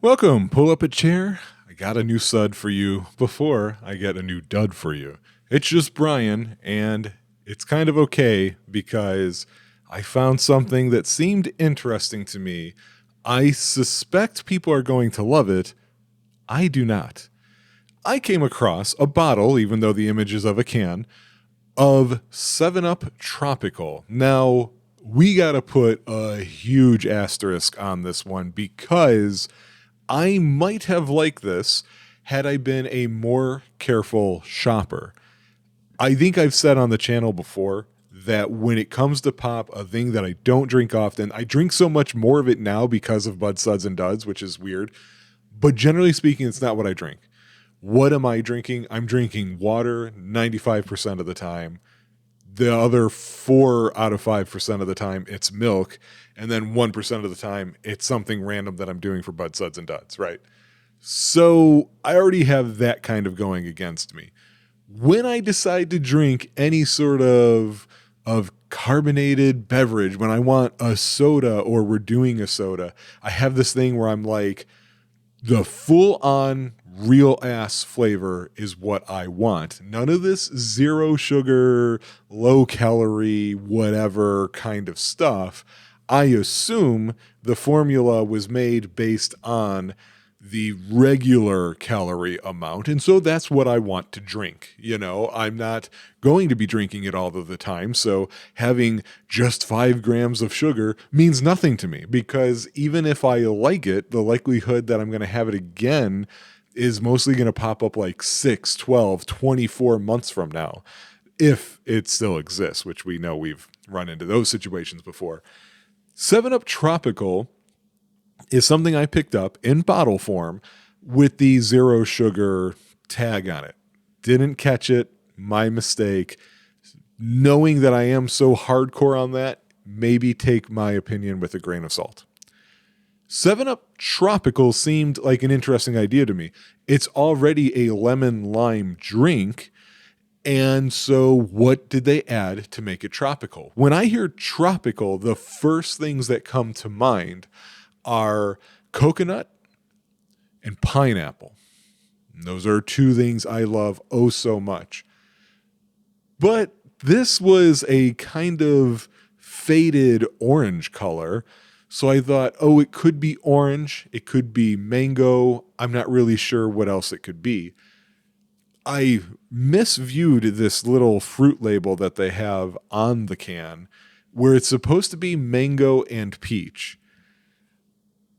Welcome. Pull up a chair. I got a new sud for you before I get a new dud for you. It's just Brian, and it's kind of okay because I found something that seemed interesting to me. I suspect people are going to love it. I do not. I came across a bottle, even though the image is of a can, of 7 Up Tropical. Now, we got to put a huge asterisk on this one because I might have liked this had I been a more careful shopper. I think I've said on the channel before that when it comes to pop, a thing that I don't drink often, I drink so much more of it now because of Bud Suds and Duds, which is weird. But generally speaking, it's not what I drink. What am I drinking? I'm drinking water 95% of the time. The other 4 out of 5% of the time, it's milk. And then 1% of the time, it's something random that I'm doing for Bud Suds and Duds, right? So I already have that kind of going against me. When I decide to drink any sort of carbonated beverage, when I want a soda or we're doing a soda, I have this thing where I'm like, the full-on real-ass flavor is what I want. None of this zero sugar, low-calorie, whatever kind of stuff. I assume the formula was made based on the regular calorie amount, and so that's what I want to drink. You know, I'm not going to be drinking it all of the time, so having just 5 grams of sugar means nothing to me, because even if I like it, the likelihood that I'm going to have it again is mostly going to pop up like 6, 12, 24 months from now, if it still exists, which we know we've run into those situations before. 7 Up Tropical is something I picked up in bottle form with the zero sugar tag on it. Didn't catch it, my mistake. Knowing that I am so hardcore on that, maybe take my opinion with a grain of salt. 7 Up Tropical seemed like an interesting idea to me. It's already a lemon lime drink, and so what did they add to make it tropical? When I hear tropical, the first things that come to mind are coconut and pineapple. And those are 2 things I love oh so much. But this was a kind of faded orange color. So I thought, oh, it could be orange. It could be mango. I'm not really sure what else it could be. I misviewed this little fruit label that they have on the can where it's supposed to be mango and peach.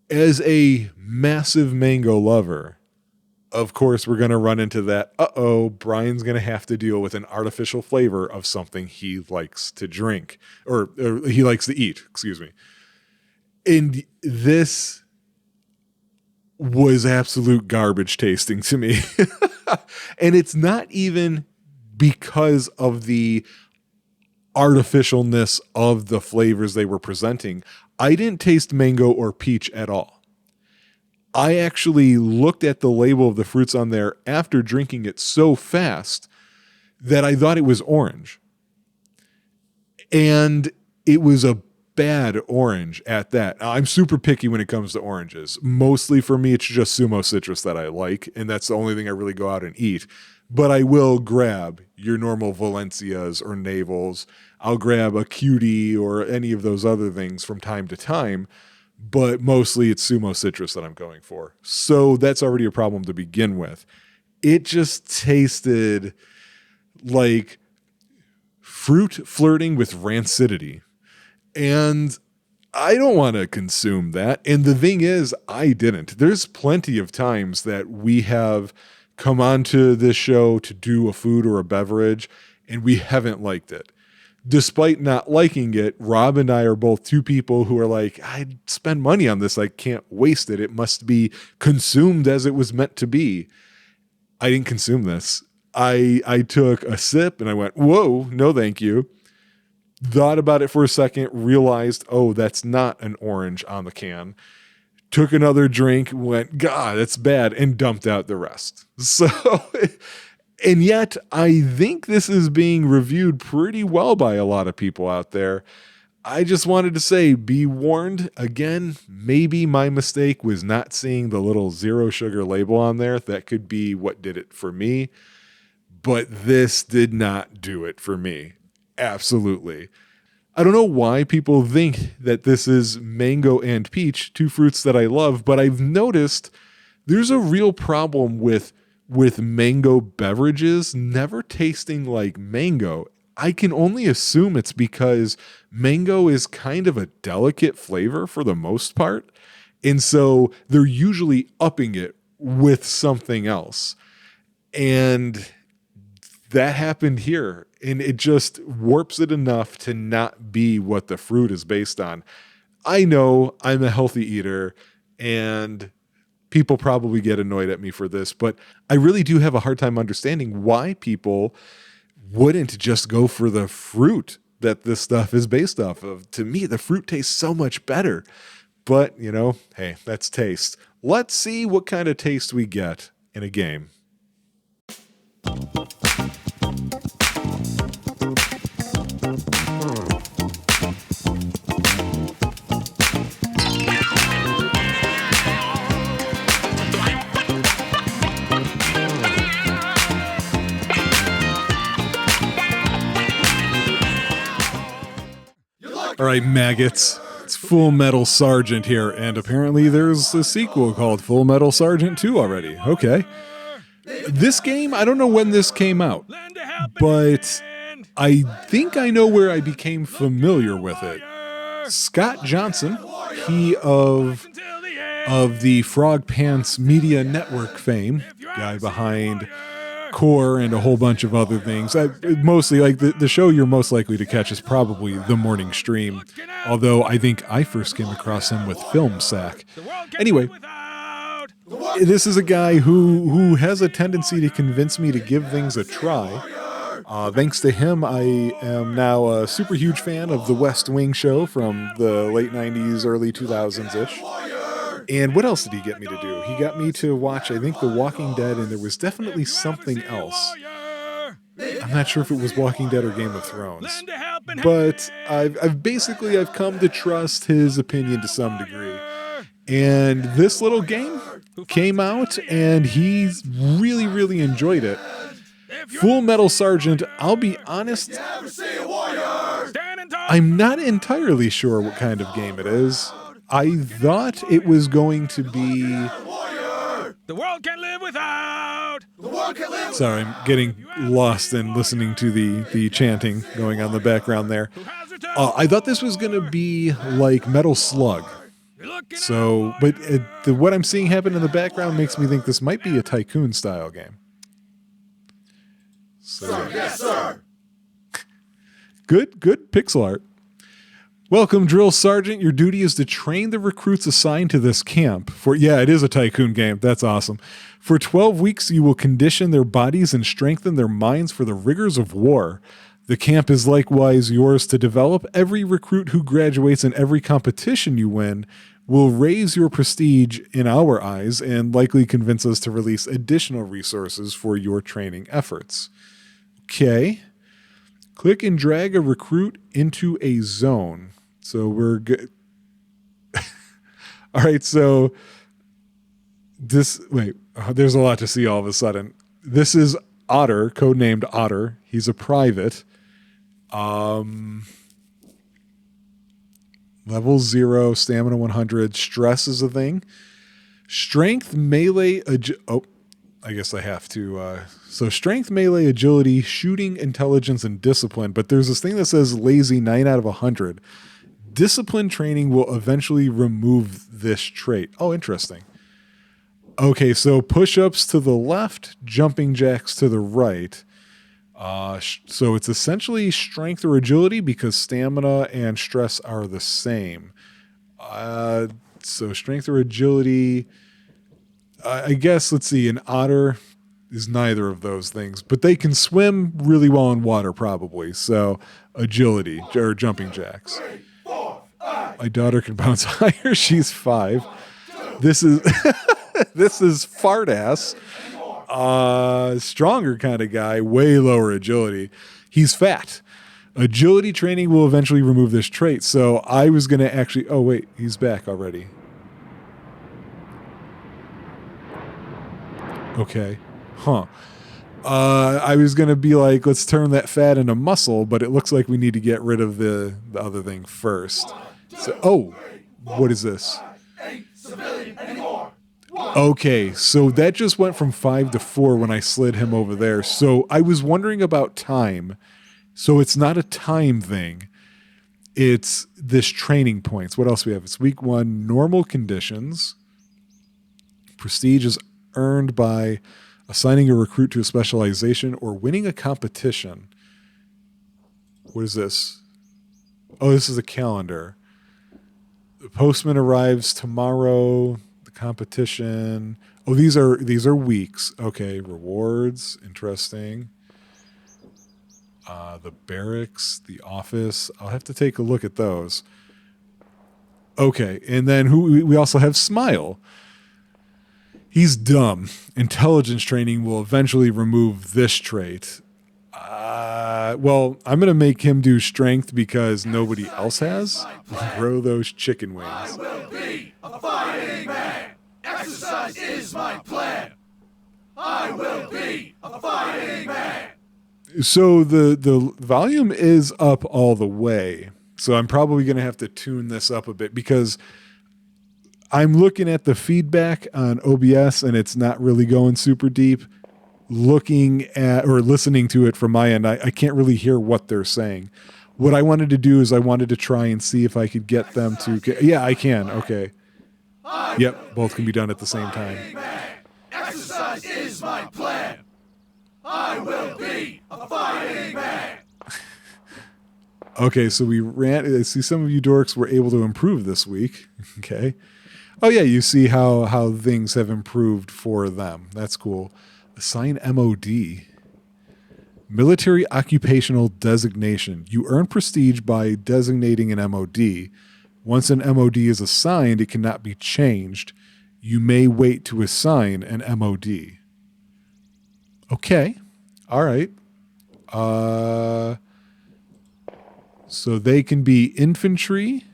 As a massive mango lover, of course, we're going to run into that. Brian's going to have to deal with an artificial flavor of something he likes to drink or he likes to eat, excuse me. And this was absolute garbage tasting to me. And it's not even because of the artificialness of the flavors they were presenting. I didn't taste mango or peach at all. I actually looked at the label of the fruits on there after drinking it so fast that I thought it was orange. And it was a bad orange at that. I'm super picky when it comes to oranges. Mostly for me, it's just Sumo Citrus that I like, and that's the only thing I really go out and eat. But I will grab your normal Valencias or Navels. I'll grab a Cutie or any of those other things from time to time, but mostly it's Sumo Citrus that I'm going for. So that's already a problem to begin with. It just tasted like fruit flirting with rancidity. And I don't want to consume that. And the thing is, I didn't. There's plenty of times that we have come onto this show to do a food or a beverage, and we haven't liked it. Despite not liking it, Rob and I are both 2 people who are like, I'd spend money on this. I can't waste it. It must be consumed as it was meant to be. I didn't consume this. I took a sip and I went, whoa, no thank you. Thought about it for a second, realized, oh, that's not an orange on the can. Took another drink, went, God, that's bad, and dumped out the rest. So, and yet I think this is being reviewed pretty well by a lot of people out there. I just wanted to say, be warned. Again, maybe my mistake was not seeing the little zero sugar label on there. That could be what did it for me. But this did not do it for me. Absolutely. I don't know why people think that this is mango and peach, two fruits that I love, but I've noticed there's a real problem with mango beverages never tasting like mango. I can only assume it's because mango is kind of a delicate flavor for the most part. And so they're usually upping it with something else. And that happened here. And it just warps it enough to not be what the fruit is based on. I know I'm a healthy eater and people probably get annoyed at me for this, but I really do have a hard time understanding why people wouldn't just go for the fruit that this stuff is based off of. To me, the fruit tastes so much better. But, hey, that's taste. Let's see what kind of taste we get in a game. All right, maggots. It's Full Metal Sergeant here, and apparently there's a sequel called Full Metal Sergeant 2 already. Okay. This game, I don't know when this came out, but I think I know where I became familiar with it. Scott Johnson, he of the Frog Pants Media Network fame, guy behind Core and a whole bunch of other things. Mostly, like the show you're most likely to catch is probably The Morning Stream, although I think I first came across him with Film Sack. Anyway, this is a guy who has a tendency to convince me to give things a try. Thanks to him, I am now a super huge fan of The West Wing show from the late 90s, early 2000s-ish. And what else did he get me to do? He got me to watch, I think, The Walking Dead, and there was definitely something else. I'm not sure if it was Walking Dead or Game of Thrones. But I've come to trust his opinion to some degree. And this little game came out, and he's really, really enjoyed it. Full Metal Sergeant, I'll be honest, I'm not entirely sure what kind of game it is. I thought it was going to be... The world can live without. Sorry, I'm getting lost in listening to the chanting going on in the background there. I thought this was going to be like Metal Slug. So, but what I'm seeing happen in the background makes me think this might be a Tycoon style game. So, sir, yes, sir. Good pixel art. Welcome, Drill Sergeant. Your duty is to train the recruits assigned to this camp. It is a Tycoon game. That's awesome. For 12 weeks, you will condition their bodies and strengthen their minds for the rigors of war. The camp is likewise yours to develop. Every recruit who graduates in every competition you win will raise your prestige in our eyes and likely convince us to release additional resources for your training efforts. Okay. Click and drag a recruit into a zone. So we're good. All right. So there's a lot to see all of a sudden. This is Otter, codenamed Otter. He's a private. Level 0, stamina 100, stress is a thing. Strength, melee, I guess I have to. So strength, melee, agility, shooting, intelligence, and discipline. But there's this thing that says lazy 9 out of 100. Discipline training will eventually remove this trait. Oh, interesting. Okay, so push-ups to the left, jumping jacks to the right. So it's essentially strength or agility because stamina and stress are the same. So strength or agility, I guess, let's see, an otter is neither of those things, but they can swim really well in water probably. So agility or jumping jacks. 3, 4, 5. My daughter can bounce higher. She's 5. This is this is fart ass. Stronger kind of guy, way lower agility. He's fat. Agility training will eventually remove this trait. So I was going to actually... Oh, wait. He's back already. Okay. Huh. I was going to be like, let's turn that fat into muscle, but it looks like we need to get rid of the other thing first. So, what is this? Okay, so that just went from 5 to 4 when I slid him over there. So I was wondering about time. So it's not a time thing. It's this training points. What else do we have? It's week 1, normal conditions. Prestige is earned by assigning a recruit to a specialization or winning a competition. What is this? Oh, this is a calendar. The postman arrives tomorrow. The competition. Oh, these are weeks. Okay, rewards. Interesting. The barracks, the office. I'll have to take a look at those. Okay, and then we also have Smile. He's dumb. Intelligence training will eventually remove this trait. Well, I'm going to make him do strength because nobody else has. Grow those chicken wings. I will be a fighting man. Exercise is my plan. I will be a fighting man. So the volume is up all the way. So I'm probably going to have to tune this up a bit because I'm looking at the feedback on OBS and it's not really going super deep. Looking at or listening to it from my end, I can't really hear what they're saying. What I wanted to do is I wanted to try and see if I could get them to... Yeah, I can. Okay. Yep, both can be done at the same time. Exercise is my plan. I will be a fighting man. Okay, so we ran... I see some of you dorks were able to improve this week. Okay. Oh, yeah, you see how things have improved for them. That's cool. Assign MOD. Military Occupational Designation. You earn prestige by designating an MOD. Once an MOD is assigned, it cannot be changed. You may wait to assign an MOD. Okay. All right. So they can be infantry.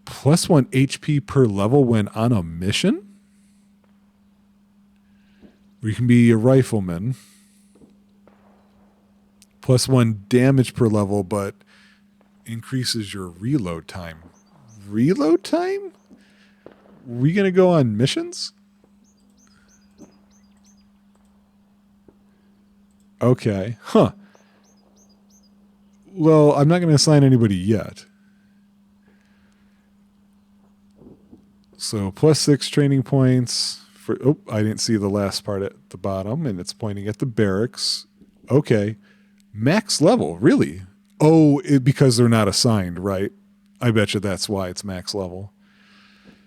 +1 HP per level when on a mission. Or you can be a rifleman. +1 damage per level, but increases your reload time. Reload time? Are we going to go on missions? Okay. Huh. Well, I'm not going to assign anybody yet. So +6 training points. I didn't see the last part at the bottom, and it's pointing at the barracks. Okay. Max level, really? Oh, because they're not assigned, right? I bet you that's why it's max level.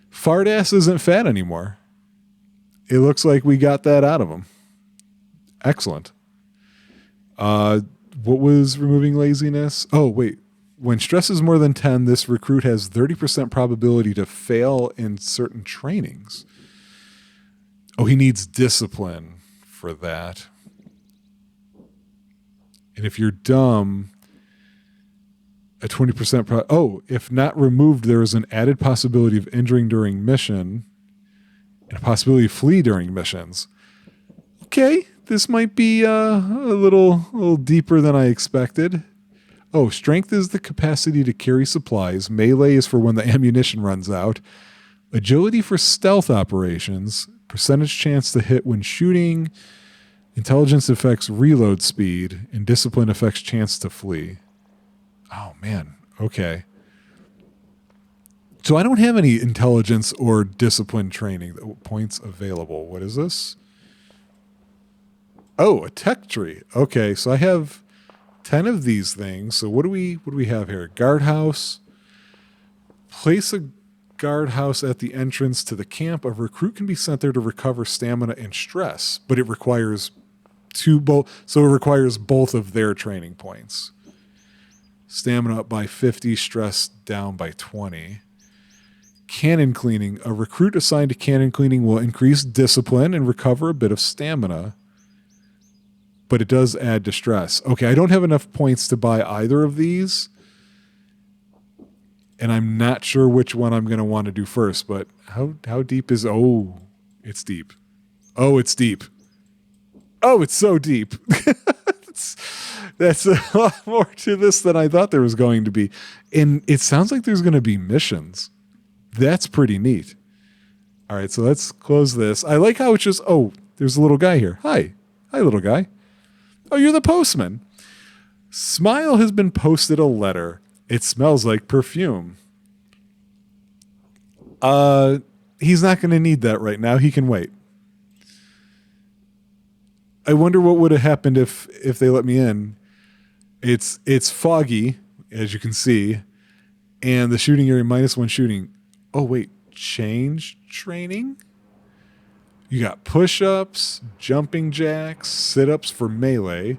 Fart ass isn't fat anymore. It looks like we got that out of him. Excellent. What was removing laziness? Oh, wait. When stress is more than 10, this recruit has 30% probability to fail in certain trainings. Oh, he needs discipline for that. And if you're dumb, a 20% if not removed, there is an added possibility of injuring during mission and a possibility of flee during missions. Okay, this might be a little deeper than I expected. Oh, strength is the capacity to carry supplies. Melee is for when the ammunition runs out. Agility for stealth operations. Percentage chance to hit when shooting. Intelligence affects reload speed. And discipline affects chance to flee. Oh, man. Okay. So I don't have any intelligence or discipline training points available. What is this? Oh, a tech tree. Okay, so I have 10 of these things. So what do we have here? Guardhouse. Place a guardhouse at the entrance to the camp. A recruit can be sent there to recover stamina and stress, but it requires it requires both of their training points. Stamina up by 50, stress down by 20. Cannon cleaning. A recruit assigned to cannon cleaning will increase discipline and recover a bit of stamina. but it does add distress. Okay, I don't have enough points to buy either of these, and I'm not sure which one I'm going to want to do first, but how deep is... Oh, it's deep. Oh, it's deep. Oh, it's so deep. That's a lot more to this than I thought there was going to be. And it sounds like there's going to be missions. That's pretty neat. All right, so let's close this. I like how it's just... Oh, there's a little guy here. Hi. Hi, little guy. Oh, you're the postman. Smile has been posted a letter. It smells like perfume. He's not going to need that right now. He can wait. I wonder what would have happened if they let me in. It's foggy, as you can see, and the shooting area -1 shooting. Oh, wait. Change training? You got push-ups, jumping jacks, sit-ups for melee,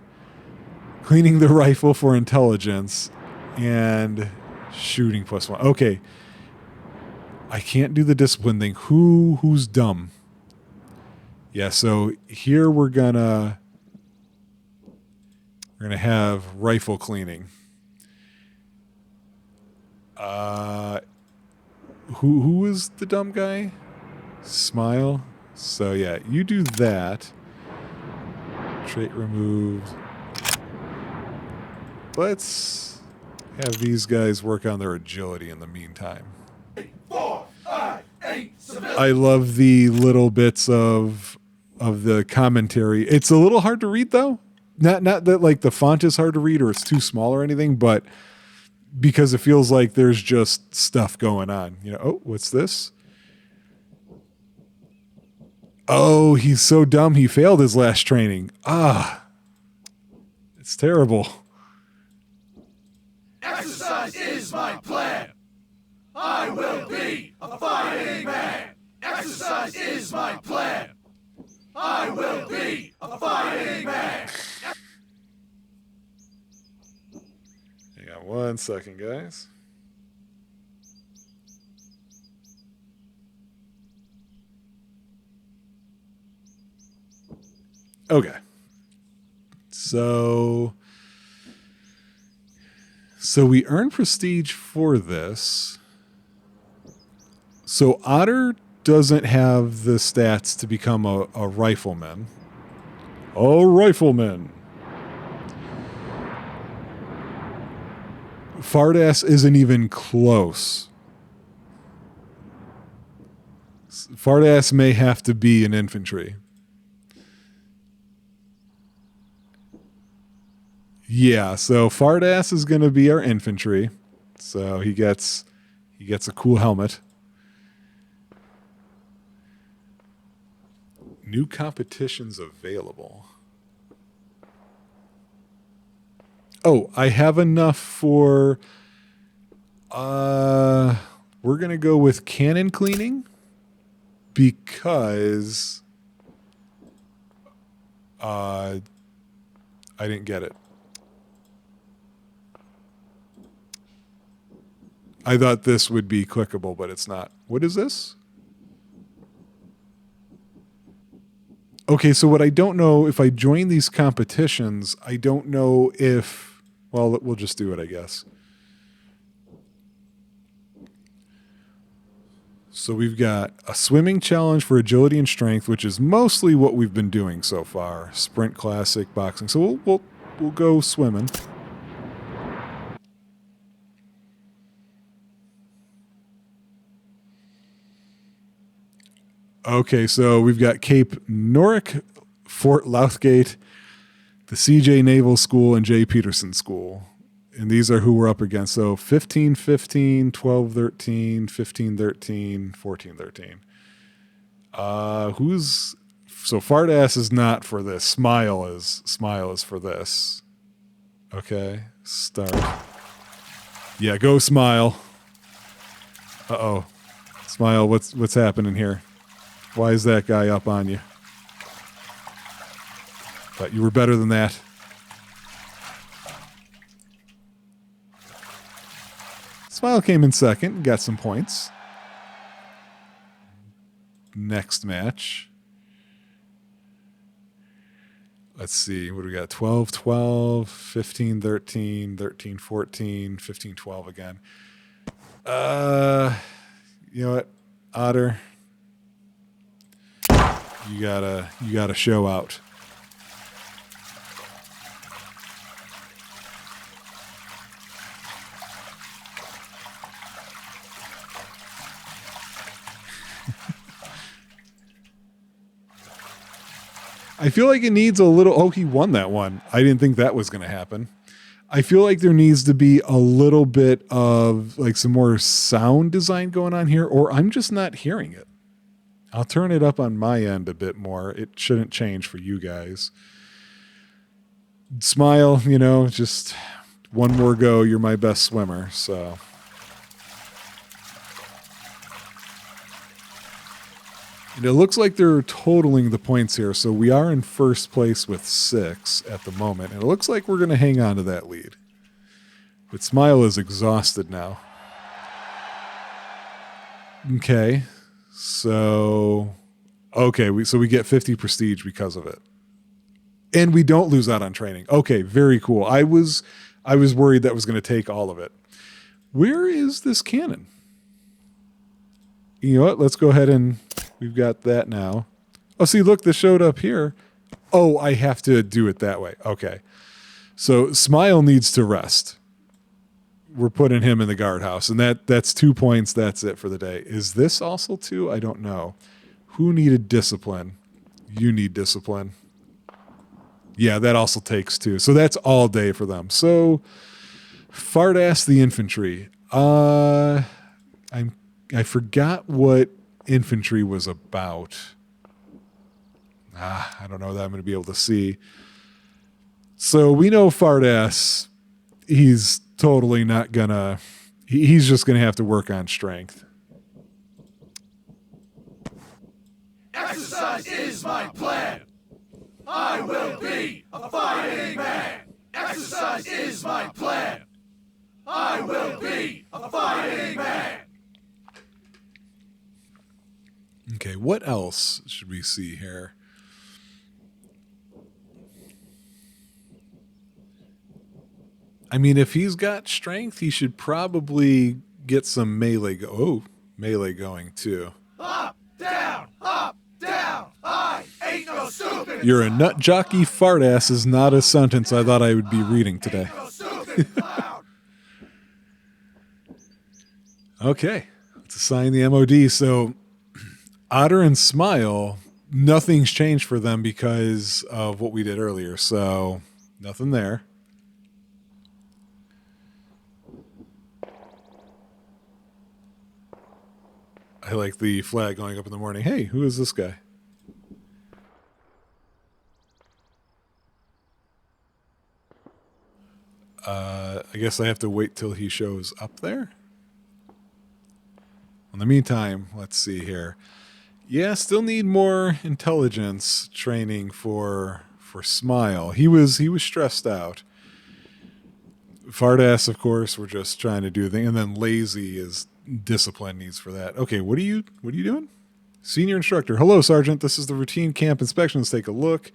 cleaning the rifle for intelligence, and shooting +1. Okay. I can't do the discipline thing. Who's dumb? Yeah, so here we're gonna have rifle cleaning. Who is the dumb guy? Smile. So yeah, you do that. Trait removed. Let's have these guys work on their agility in the meantime. 4, 5, 8, 7. I love the little bits of the commentary. It's a little hard to read though. Not that like the font is hard to read or it's too small or anything, but because it feels like there's just stuff going on. You know, oh, what's this? Oh, he's so dumb he failed his last training. It's terrible. Exercise is my plan. I will be a fighting man. Exercise is my plan. I will be a fighting man. Hang on 1 second, guys. Okay. So we earn prestige for this. So Otter doesn't have the stats to become a rifleman. A rifleman. Fartass isn't even close. Fartass may have to be an infantry. Yeah, so Fartass is going to be our infantry. So he gets a cool helmet. New competitions available. Oh, I have enough for... we're going to go with cannon cleaning because I didn't get it. I thought this would be clickable, but it's not. What is this? Okay, so what I don't know, if I join these competitions, I don't know if... Well, we'll just do it, I guess. So we've got a swimming challenge for agility and strength, which is mostly what we've been doing so far. Sprint classic, boxing. So we'll go swimming. Okay, so we've got Cape Norick, Fort Louthgate, the CJ Naval School, and J. Peterson School. And these are who we're up against. So 15-15, 12-13, 15-13, 14-13. Who's... So Fartass is not for this. Smile is for this. Okay, start. Yeah, go Smile. Uh-oh. Smile, what's happening here? Why is that guy up on you? Thought you were better than that. Smile came in second, got some points. Next match. Let's see. What do we got? 12, 12, 15, 13, 13, 14, 15, 12 again. You know what? Otter, you gotta show out. I feel like it needs a little. Oh, he won that one. I didn't think that was going to happen. I feel like there needs to be a little bit of like some more sound design going on here, or I'm just not hearing it. I'll turn it up on my end a bit more. It shouldn't change for you guys. Smile, just one more go. You're my best swimmer. So. And it looks like they're totaling the points here. So we are in first place with 6 at the moment. And it looks like we're going to hang on to that lead. But Smile is exhausted now. Okay. So we get 50 prestige because of it. And we don't lose out on training. Okay, very cool. I was worried that was going to take all of it. Where is this cannon? You know what? Let's go ahead and we've got that now. Oh, see, look, this showed up here. Oh, I have to do it that way. Okay. So Smile needs to rest. We're putting him in the guardhouse, and that's 2 points. That's it for the day. Is this also 2? I don't know. Who needed discipline? You need discipline. Yeah, that also takes 2. So that's all day for them. So fart ass the infantry. I forgot what infantry was about. I don't know that I'm going to be able to see. So we know fart ass, he's totally not gonna, he's just going to have to work on strength. Exercise is my plan. I will be a fighting man. Exercise is my plan. I will be a fighting man. Okay, what else should we see here? I mean, if he's got strength, he should probably get some melee going too. Up, down, I ain't no stupid. You're a nut jockey fart ass is not a sentence I thought I would be reading today. No stupid clown. Okay, let's assign the MOD. So Otter and Smile, nothing's changed for them because of what we did earlier. So nothing there. I like the flag going up in the morning. Hey, who is this guy? I guess I have to wait till he shows up there. In the meantime, let's see here. Yeah, still need more intelligence training for Smile. He was stressed out. Fartass, of course, we're just trying to do the thing, and then lazy is discipline needs for that. Okay, what are you doing? Senior instructor. Hello, Sergeant. This is the routine camp inspection. Let's take a look.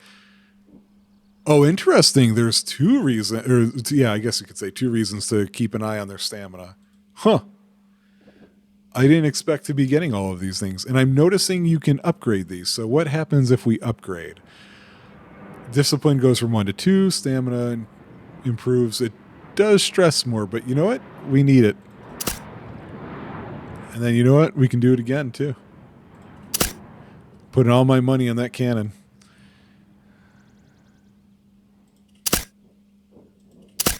Oh, interesting. There's 2 reasons, or yeah, I guess you could say 2 reasons to keep an eye on their stamina. Huh. I didn't expect to be getting all of these things. And I'm noticing you can upgrade these. So what happens if we upgrade? Discipline goes from 1 to 2. Stamina improves. It does stress more, but you know what? We need it. And then you know what? We can do it again, too. Putting all my money on that cannon.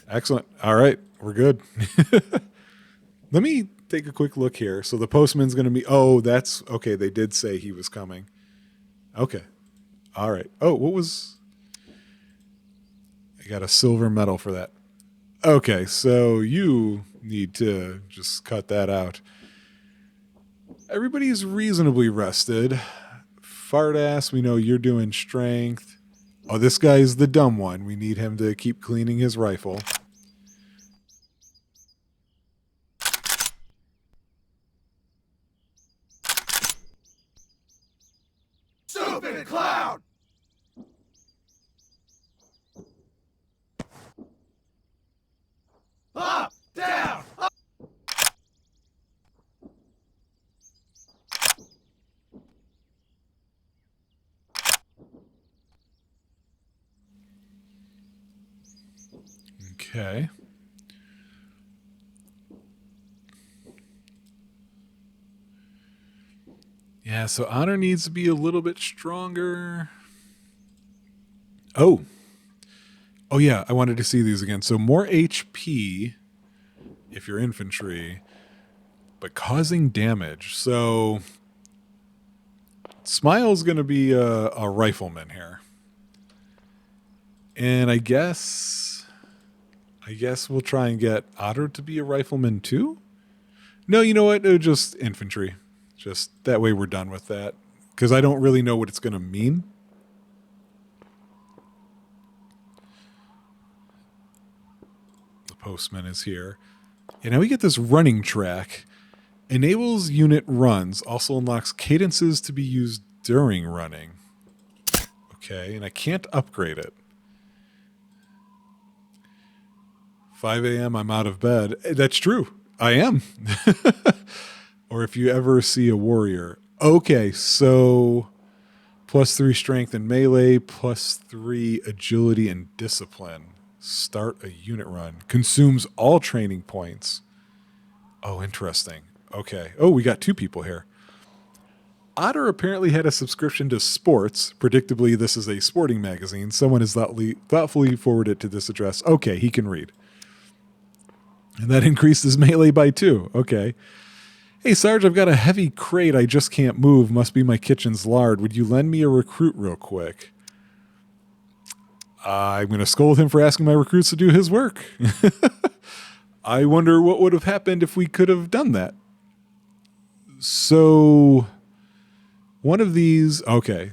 Excellent. All right. We're good. Let me take a quick look here. So the postman's going to be... Oh, that's... Okay, they did say he was coming. Okay. All right. Oh, what was... I got a silver medal for that. Okay, so you need to just cut that out. Everybody's reasonably rested. Fart ass, we know you're doing strength. Oh, this guy's the dumb one. We need him to keep cleaning his rifle. Stupid clown. Up, down, up. Okay. Yeah, so honor needs to be a little bit stronger. Oh. Oh, yeah, I wanted to see these again. So more HP if you're infantry, but causing damage. So Smile's going to be a rifleman here. And I guess we'll try and get Otter to be a rifleman too? No, you know what? Just infantry. Just that way we're done with that. Because I don't really know what it's going to mean. The postman is here. And now we get this running track. Enables unit runs. Also unlocks cadences to be used during running. Okay, and I can't upgrade it. 5 a.m. I'm out of bed. That's true. I am. Or if you ever see a warrior. Okay, so +3 strength and melee, +3 agility and discipline. Start a unit run. Consumes all training points. Oh, interesting. Okay. Oh, we got 2 people here. Otter apparently had a subscription to Sports. Predictably, this is a sporting magazine. Someone has thoughtfully forwarded to this address. Okay, he can read. And that increased his melee by 2. Okay. Hey, Sarge, I've got a heavy crate I just can't move. Must be my kitchen's lard. Would you lend me a recruit real quick? I'm going to scold him for asking my recruits to do his work. I wonder what would have happened if we could have done that. So, one of these... Okay.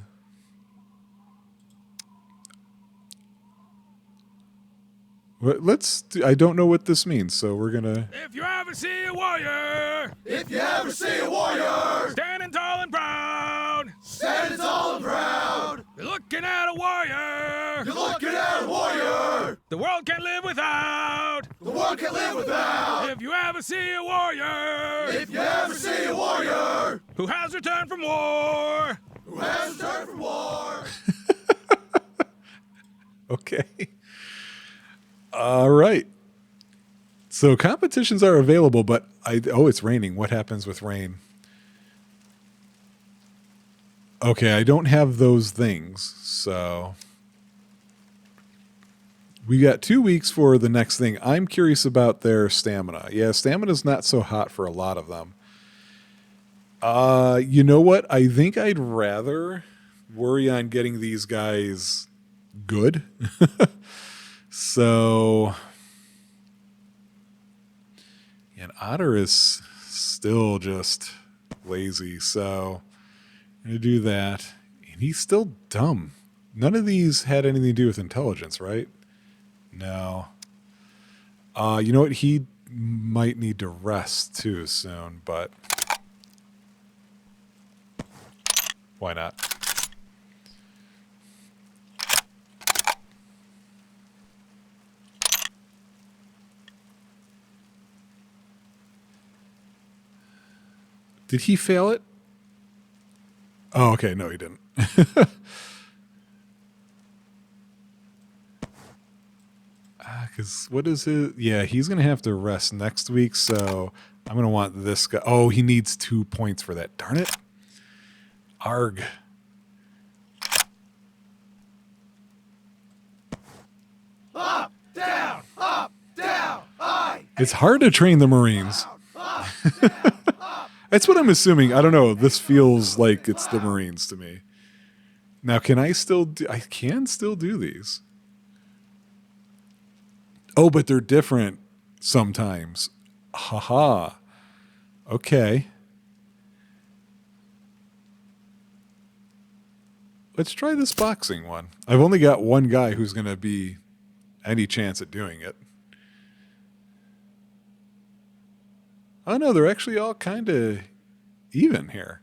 I don't know what this means, so we're gonna... If you ever see a warrior, If you ever see a warrior, standing tall and proud, standing tall and proud, you're looking at a warrior, you're looking at a warrior, the world can't live without. the world can live without. If you ever see a warrior, If you ever see a warrior who has returned from war, who has returned from war, Okay. All right. So competitions are available, but it's raining. What happens with rain? Okay, I don't have those things, so we got 2 weeks for the next thing. I'm curious about their stamina. Yeah, stamina's not so hot for a lot of them. You know what? I think I'd rather worry on getting these guys good. So, and Otter is still just lazy, so I'm going to do that. And he's still dumb. None of these had anything to do with intelligence, right? No. You know what? He might need to rest too soon, but why not? Did he fail it? Oh, okay. No, he didn't. Because what is it? Yeah, he's going to have to rest next week, so I'm going to want this guy. Oh, he needs 2 points for that. Darn it. Arg. up, down, I. It's hard to train the Marines. Up, down, up. That's what I'm assuming. I don't know. This feels like it's the Marines to me. Now, can I still do... I can still do these. Oh, but they're different sometimes. Haha. Okay. Let's try this boxing one. I've only got one guy who's going to be any chance at doing it. Oh, no, they're actually all kind of even here.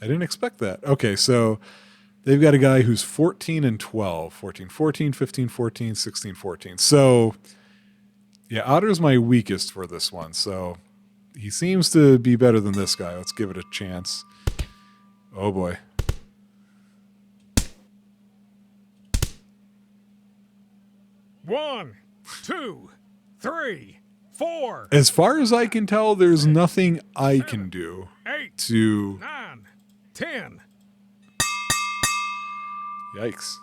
I didn't expect that. Okay, so they've got a guy who's 14 and 12. 14, 14, 15, 14, 16, 14. So, Yeah, Otter's my weakest for this one, so he seems to be better than this guy. Let's give it a chance. Oh boy. One, two, three, four, As far as I can tell, there's nothing I can do 8, to... 9, 10. Yikes.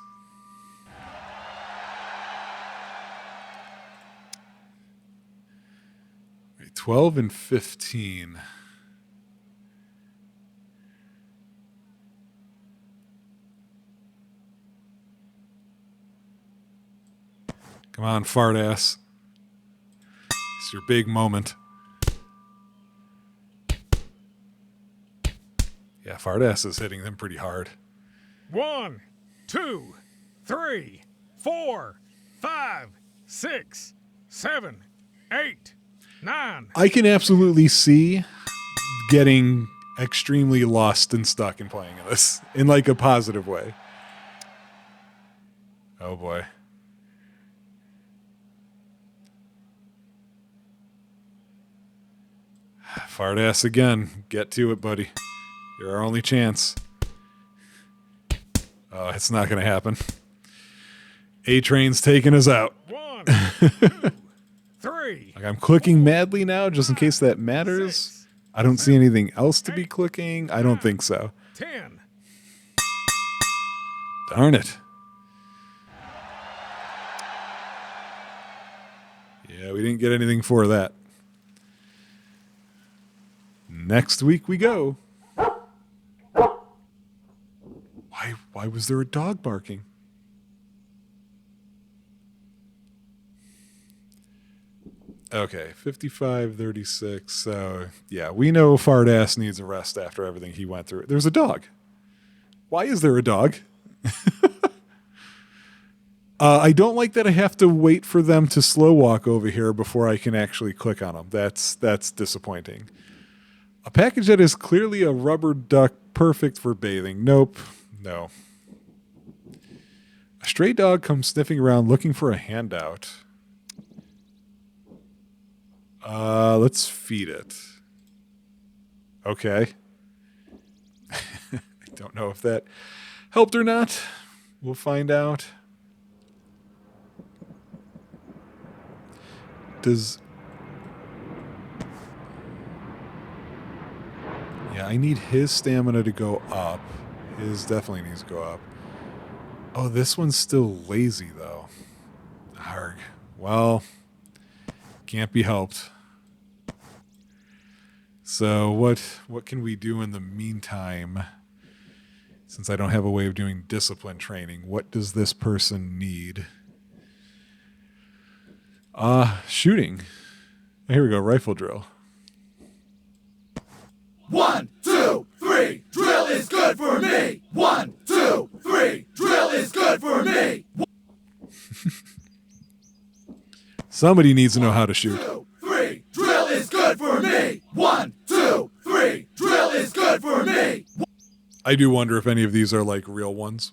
Wait, 12 and 15. Come on, fart ass. It's your big moment. Yeah, fart ass is hitting them pretty hard. 1, 2, 3, 4, 5, 6, 7, 8, 9. I can absolutely see getting extremely lost and stuck in playing this in like a positive way. Oh boy. Fart ass again. Get to it, buddy. You're our only chance. Oh, it's not going to happen. A-Train's taking us out. 1, 2, 3. Like I'm clicking madly now, just in case that matters. I don't see anything else to be clicking. I don't think so. 10. Darn it. Yeah, we didn't get anything for that. Next week we go. Why was there a dog barking? Okay, 55-36. So, yeah, we know Fart Ass needs a rest after everything he went through. There's a dog. Why is there a dog? I don't like that I have to wait for them to slow walk over here before I can actually click on them. That's disappointing. A package that is clearly a rubber duck, perfect for bathing. Nope. No. A stray dog comes sniffing around looking for a handout. Let's feed it. Okay. I don't know if that helped or not. We'll find out. Yeah, I need his stamina to go up. His definitely needs to go up. Oh, this one's still lazy, though. Arg. Well, can't be helped. So what can we do in the meantime? Since I don't have a way of doing discipline training, what does this person need? Shooting. Here we go, rifle drill. 1, 2, 3, drill is good for me. 1, 2, 3, drill is good for me. Somebody needs to know how to shoot. 2, 3, drill is good for me. 1, 2, 3, drill is good for me. I do wonder if any of these are like real ones.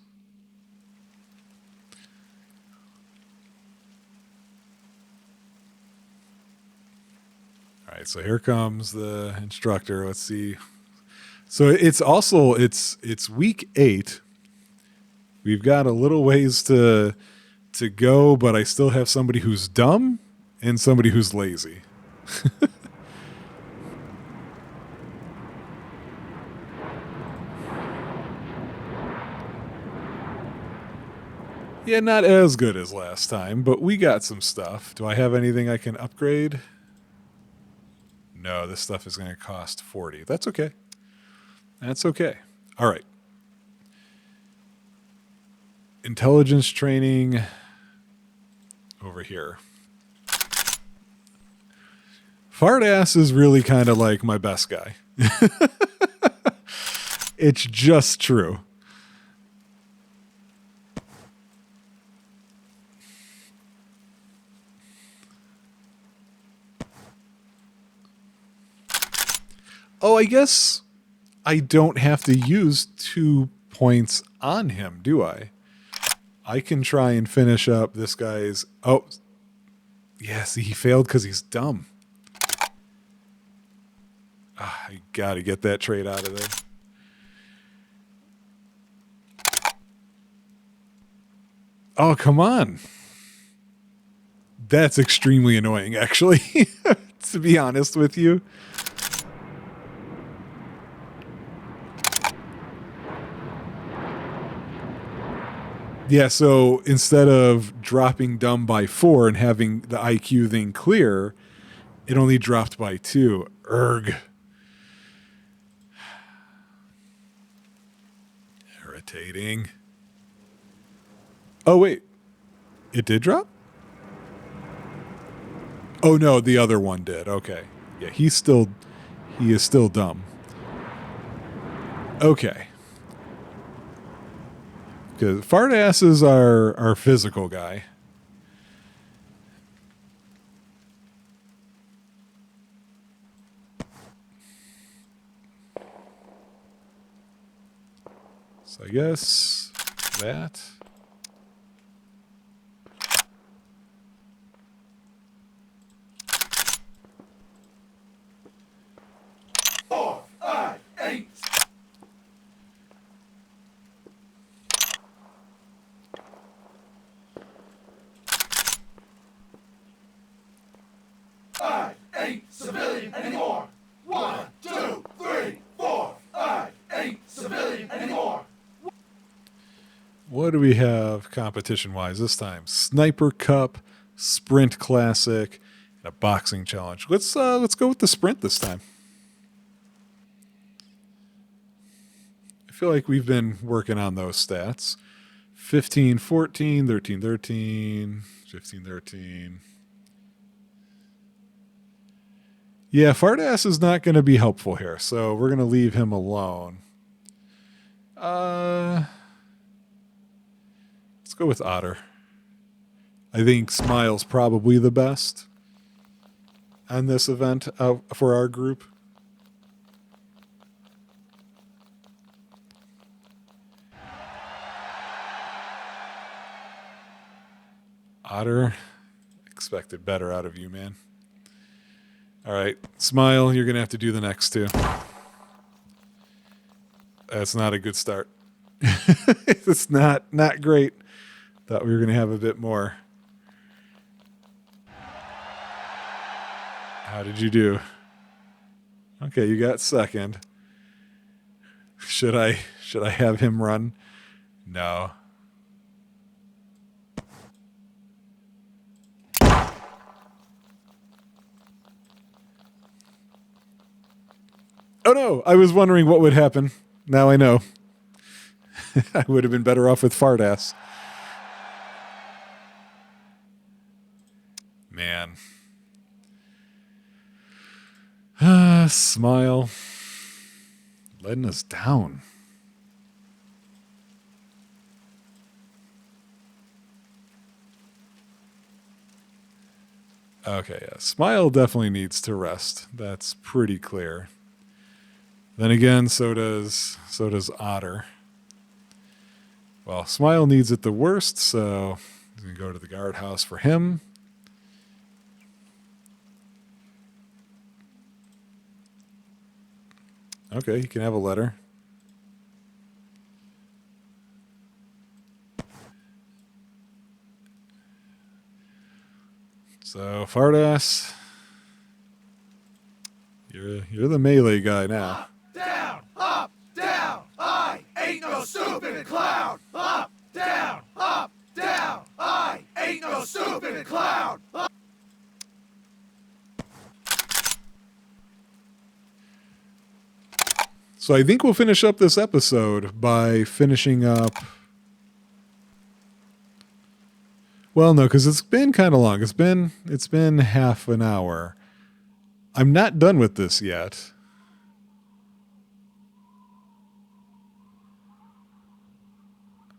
All right, so here comes the instructor. Let's see. So it's week 8. We've got a little ways to go, but I still have somebody who's dumb and somebody who's lazy. Yeah, not as good as last time, but we got some stuff. Do I have anything I can upgrade? No, this stuff is going to cost 40. That's okay. That's okay. All right. Intelligence training over here. Fart ass is really kind of like my best guy. It's just true. Oh, I guess I don't have to use 2 points on him, do I? I can try and finish up this guy's... Oh, Yeah, see, he failed because he's dumb. I gotta get that trade out of there. Oh, come on. That's extremely annoying, actually, to be honest with you. Yeah, so instead of dropping dumb by 4 and having the IQ thing clear, it only dropped by 2. Erg. Irritating. Oh, wait. It did drop? Oh, no, the other one did. Okay. Yeah, he is still dumb. Okay. Because fart ass is our physical guy. So I guess that. 4, 5, 8. 5, 8, civilian anymore. 1, 2, 3, 4, 5, 8, civilian anymore. What do we have competition-wise this time? Sniper Cup, Sprint Classic, and a boxing challenge. Let's go with the sprint this time. I feel like we've been working on those stats. 15, 14, 13, 13, 15, 13. Yeah, Fartass is not going to be helpful here, so we're going to leave him alone. Let's go with Otter. I think Smile's probably the best on this event for our group. Otter, expected better out of you, man. All right, Smile, you're going to have to do the next two. That's not a good start. It's not great. Thought we were going to have a bit more. How did you do? Okay, you got second. Should I have him run? No. Oh no, I was wondering what would happen. Now I know. I would have been better off with Fartass. Man. Smile. Letting us down. Okay, yeah. Smile definitely needs to rest. That's pretty clear. Then again, so does Otter. Well, Smile needs it the worst, so he's going to go to the guardhouse for him. Okay, he can have a letter. So, Fartass, you're the melee guy now. Down, up, down. I ain't no stupid clown. Up, down, up, down. I ain't no stupid clown. So I think we'll finish up this episode by finishing up. Well, no, because it's been kind of long. It's been half an hour. I'm not done with this yet.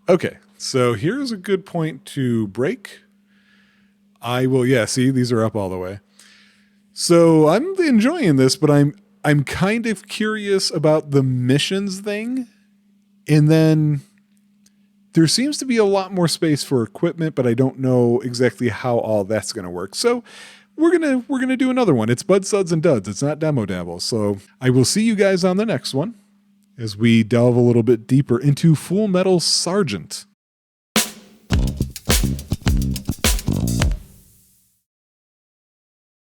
Okay, so here's a good point to break. I will, yeah, see, these are up all the way. So I'm enjoying this, but I'm kind of curious about the missions thing. And then There seems to be a lot more space for equipment, but I don't know exactly how all that's going to work. So we're gonna do another one. It's Bud Suds and Duds. It's not Demo Dabble. So I will see you guys on the next one as we delve a little bit deeper into Full Metal Sergeant.